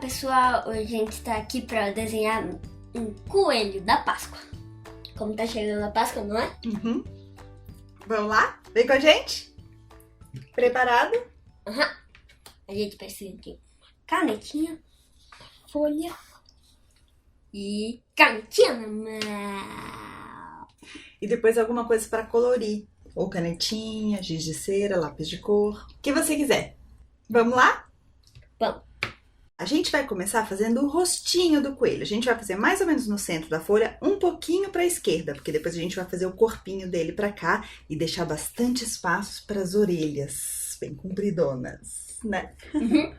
pessoal, hoje a gente tá aqui pra desenhar um coelho da Páscoa. Como tá chegando a Páscoa, não é? Uhum. Vamos lá? Vem com a gente? Preparado? Aham. A gente precisa de uma canetinha, folha e canetinha na mão. E depois alguma coisa para colorir. Ou canetinha, giz de cera, lápis de cor, o que você quiser. Vamos lá? Vamos. A gente vai começar fazendo o rostinho do coelho. A gente vai fazer mais ou menos no centro da folha, um pouquinho para a esquerda, porque depois a gente vai fazer o corpinho dele para cá e deixar bastante espaço para as orelhas, bem compridonas, né? Uhum.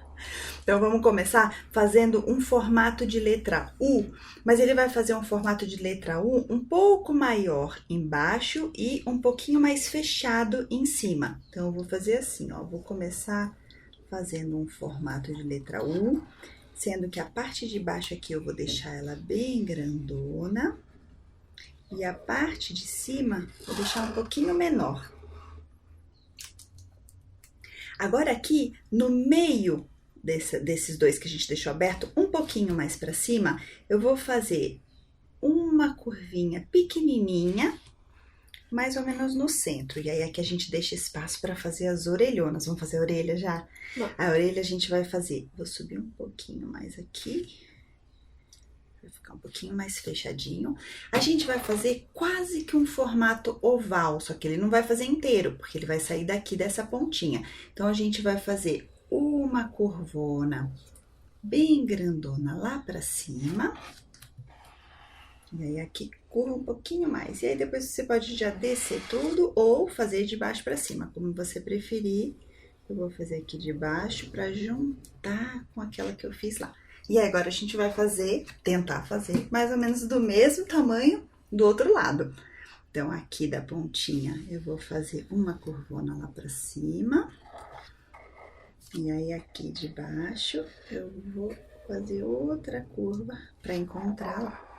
Então vamos começar fazendo um formato de letra U, mas ele vai fazer um formato de letra U um pouco maior embaixo e um pouquinho mais fechado em cima. Então eu vou fazer assim, ó, vou começar fazendo um formato de letra U, sendo que a parte de baixo aqui eu vou deixar ela bem grandona e a parte de cima vou deixar um pouquinho menor. Agora aqui no meio desses dois que a gente deixou aberto, um pouquinho mais para cima, eu vou fazer uma curvinha pequenininha, mais ou menos no centro. E aí aqui a gente deixa espaço para fazer as orelhonas. Vamos fazer a orelha já? Bom. A orelha a gente vai fazer, vou subir um pouquinho mais aqui, vai ficar um pouquinho mais fechadinho. A gente vai fazer quase que um formato oval, só que ele não vai fazer inteiro, porque ele vai sair daqui dessa pontinha. Então a gente vai fazer uma curvona bem grandona lá pra cima. E aí aqui curva um pouquinho mais. E aí depois você pode já descer tudo ou fazer de baixo pra cima, como você preferir. Eu vou fazer aqui de baixo pra juntar com aquela que eu fiz lá. E aí agora a gente vai tentar fazer mais ou menos do mesmo tamanho do outro lado. Então aqui da pontinha eu vou fazer uma curvona lá pra cima. E aí aqui de baixo eu vou fazer outra curva para encontrar lá.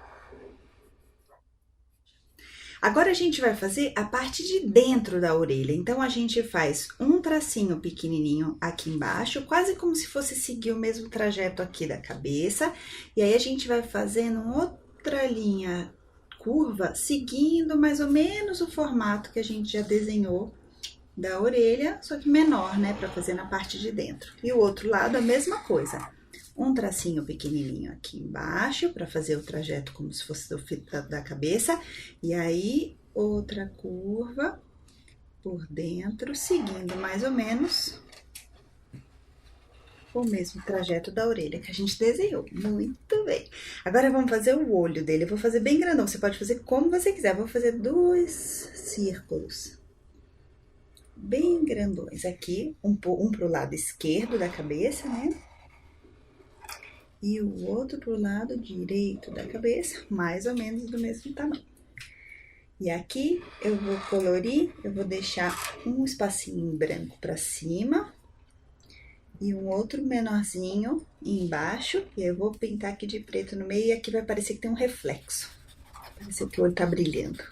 Agora a gente vai fazer a parte de dentro da orelha. Então a gente faz um tracinho pequenininho aqui embaixo, quase como se fosse seguir o mesmo trajeto aqui da cabeça. E aí a gente vai fazendo outra linha curva, seguindo mais ou menos o formato que a gente já desenhou da orelha, só que menor, né, para fazer na parte de dentro. E o outro lado a mesma coisa. Um tracinho pequenininho aqui embaixo para fazer o trajeto como se fosse da cabeça. E aí outra curva por dentro, seguindo mais ou menos o mesmo trajeto da orelha que a gente desenhou. Muito bem. Agora vamos fazer o olho dele. Eu vou fazer bem grandão. Você pode fazer como você quiser. Eu vou fazer 2 círculos bem grandões aqui, um pro lado esquerdo da cabeça, né? E o outro pro lado direito da cabeça, mais ou menos do mesmo tamanho. E aqui eu vou colorir, eu vou deixar um espacinho em branco pra cima e um outro menorzinho embaixo, e eu vou pintar aqui de preto no meio e aqui vai parecer que tem um reflexo. Vai parecer que o olho tá brilhando.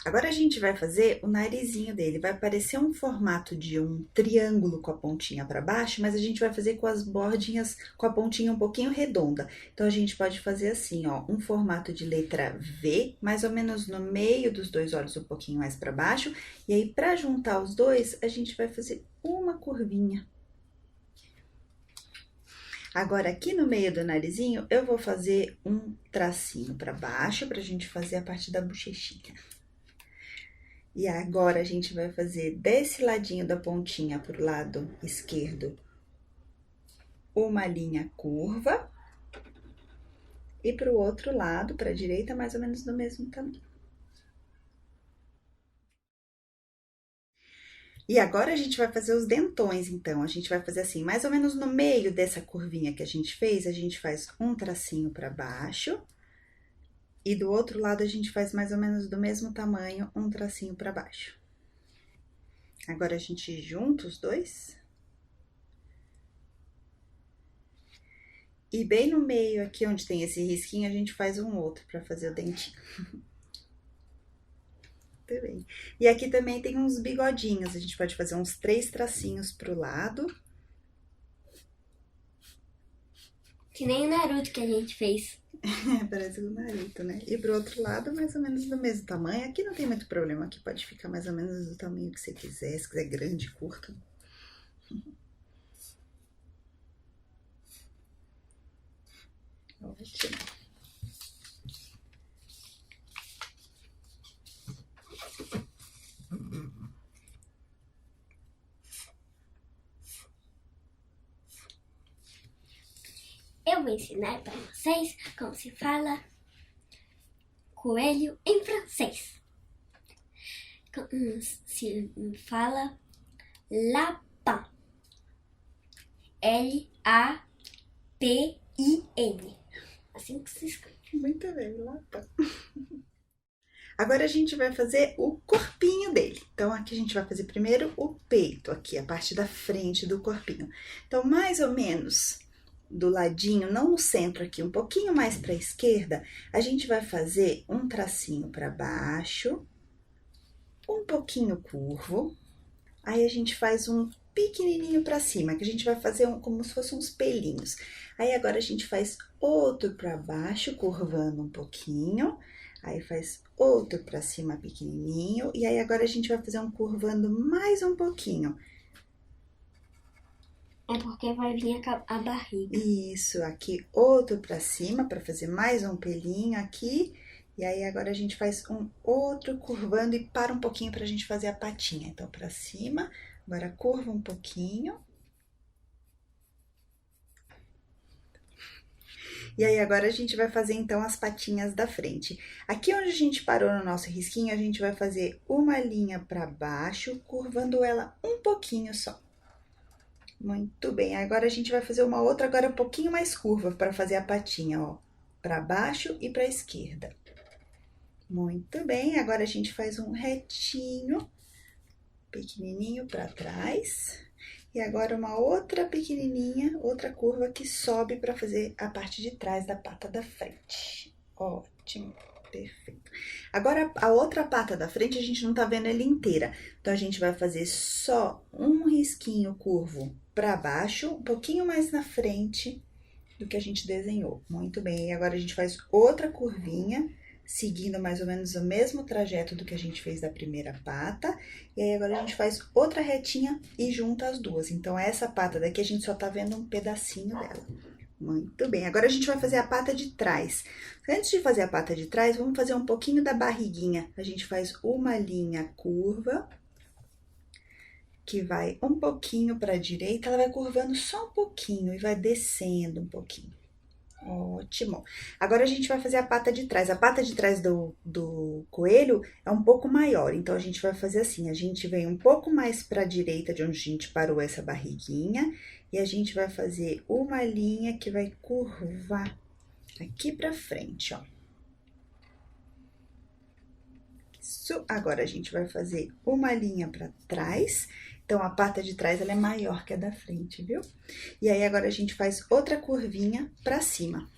Agora a gente vai fazer o narizinho dele, vai parecer um formato de um triângulo com a pontinha para baixo, mas a gente vai fazer com as bordinhas, com a pontinha um pouquinho redonda. Então a gente pode fazer assim, ó, um formato de letra V, mais ou menos no meio dos dois olhos, um pouquinho mais para baixo. E aí para juntar os dois, a gente vai fazer uma curvinha. Agora aqui no meio do narizinho, eu vou fazer um tracinho para baixo, pra gente fazer a parte da bochechinha. E agora a gente vai fazer desse ladinho da pontinha pro lado esquerdo uma linha curva e pro outro lado, pra direita, mais ou menos do mesmo tamanho. E agora a gente vai fazer os dentões, então. A gente vai fazer assim, mais ou menos no meio dessa curvinha que a gente fez, a gente faz um tracinho pra baixo. E do outro lado a gente faz mais ou menos do mesmo tamanho, um tracinho pra baixo. Agora a gente junta os dois. E bem no meio aqui, onde tem esse risquinho, a gente faz um outro pra fazer o dentinho. bem. E aqui também tem uns bigodinhos, a gente pode fazer uns 3 tracinhos pro lado. Que nem o Naruto que a gente fez. Parece o Naruto, né? E pro outro lado, mais ou menos do mesmo tamanho. Aqui não tem muito problema, aqui pode ficar mais ou menos do tamanho que você quiser, se quiser grande, curto. Ótimo. Eu vou ensinar para vocês como se fala coelho em francês. Como se fala lapin. L-A-P-I-N. Assim que se escreve. Muito bem, lapin. Agora a gente vai fazer o corpinho dele. Então, aqui a gente vai fazer primeiro o peito, aqui, a parte da frente do corpinho. Então, mais ou menos do ladinho, não no centro aqui, um pouquinho mais para a esquerda, a gente vai fazer um tracinho para baixo, um pouquinho curvo. Aí a gente faz um pequenininho para cima, que a gente vai fazer como se fossem uns pelinhos. Aí agora a gente faz outro para baixo, curvando um pouquinho. Aí faz outro para cima pequenininho. E aí agora a gente vai fazer um curvando mais um pouquinho. É porque vai vir a barriga. Isso, aqui outro para cima, para fazer mais um pelinho aqui. E aí agora a gente faz um outro curvando e para um pouquinho pra gente fazer a patinha. Então, pra cima, agora curva um pouquinho. E aí agora a gente vai fazer então as patinhas da frente. Aqui onde a gente parou no nosso risquinho, a gente vai fazer uma linha pra baixo, curvando ela um pouquinho só. Muito bem, agora a gente vai fazer uma outra, agora um pouquinho mais curva pra fazer a patinha, ó. Pra baixo e pra esquerda. Muito bem, agora a gente faz um retinho, pequenininho para trás. E agora uma outra pequenininha, outra curva que sobe para fazer a parte de trás da pata da frente. Ótimo, perfeito. Agora a outra pata da frente a gente não tá vendo ela inteira. Então a gente vai fazer só um risquinho curvo para baixo, um pouquinho mais na frente do que a gente desenhou. Muito bem, e agora a gente faz outra curvinha, seguindo mais ou menos o mesmo trajeto do que a gente fez da primeira pata. E aí agora a gente faz outra retinha e junta as duas. Então essa pata daqui a gente só tá vendo um pedacinho dela. Muito bem, agora a gente vai fazer a pata de trás. Antes de fazer a pata de trás, vamos fazer um pouquinho da barriguinha. A gente faz uma linha curva, que vai um pouquinho para a direita, ela vai curvando só um pouquinho e vai descendo um pouquinho. Ótimo. Agora a gente vai fazer a pata de trás. A pata de trás do coelho é um pouco maior, então a gente vai fazer assim, a gente vem um pouco mais para a direita de onde a gente parou essa barriguinha e a gente vai fazer uma linha que vai curvar aqui para frente, ó. Isso. Agora a gente vai fazer uma linha para trás. Então, a pata de trás, ela é maior que a da frente, viu? E aí, agora a gente faz outra curvinha pra cima.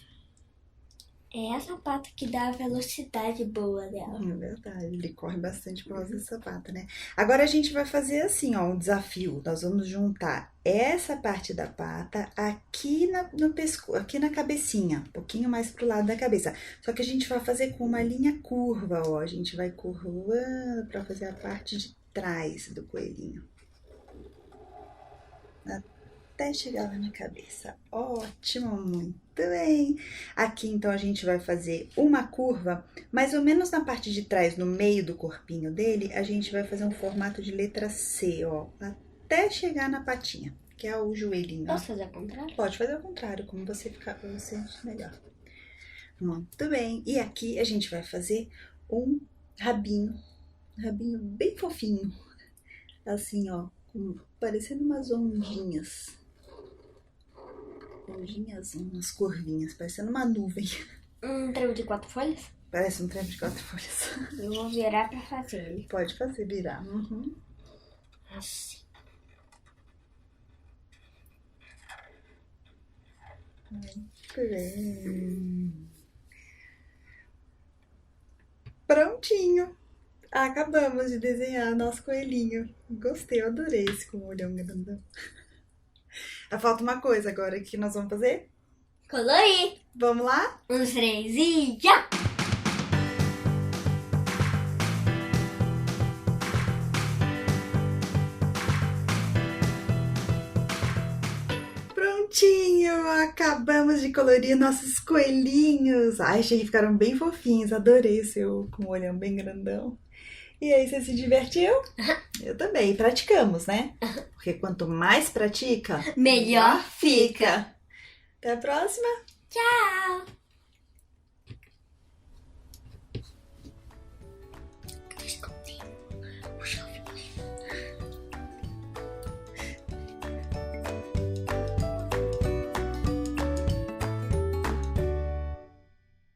É essa pata que dá a velocidade boa dela. É verdade, ele corre bastante por causa dessa pata, né? Agora, a gente vai fazer assim, ó, um desafio. Nós vamos juntar essa parte da pata aqui no pescoço, aqui na cabecinha, um pouquinho mais pro lado da cabeça. Só que a gente vai fazer com uma linha curva, ó. A gente vai curvando pra fazer a parte de trás do coelhinho. Até chegar lá na cabeça. Ótimo, muito bem. Aqui, então, a gente vai fazer uma curva, mais ou menos na parte de trás, no meio do corpinho dele, a gente vai fazer um formato de letra C, ó, até chegar na patinha, que é o joelhinho. Posso fazer ao contrário? Pode fazer ao contrário, como você ficar, pra você achar melhor. Muito bem. E aqui a gente vai fazer um rabinho bem fofinho, assim, ó, parecendo umas ondinhas. Ondinhas, umas curvinhas, parecendo uma nuvem. Um trem de 4 folhas? Parece um trem de 4 folhas. Eu vou virar pra fazer ele. Pode fazer, virar. Uhum. Assim. Muito bem. Prontinho. Acabamos de desenhar nosso coelhinho. Gostei, eu adorei esse com o olhão grandão. Falta uma coisa agora que nós vamos fazer. Colorir. Vamos lá? 1, 2, 3 e já! Prontinho! Acabamos de colorir nossos coelhinhos. Ai, achei que ficaram bem fofinhos. Adorei o seu com o olhão bem grandão. E aí, você se divertiu? Eu também. E praticamos, né? Porque quanto mais pratica, Melhor fica. Até a próxima! Tchau!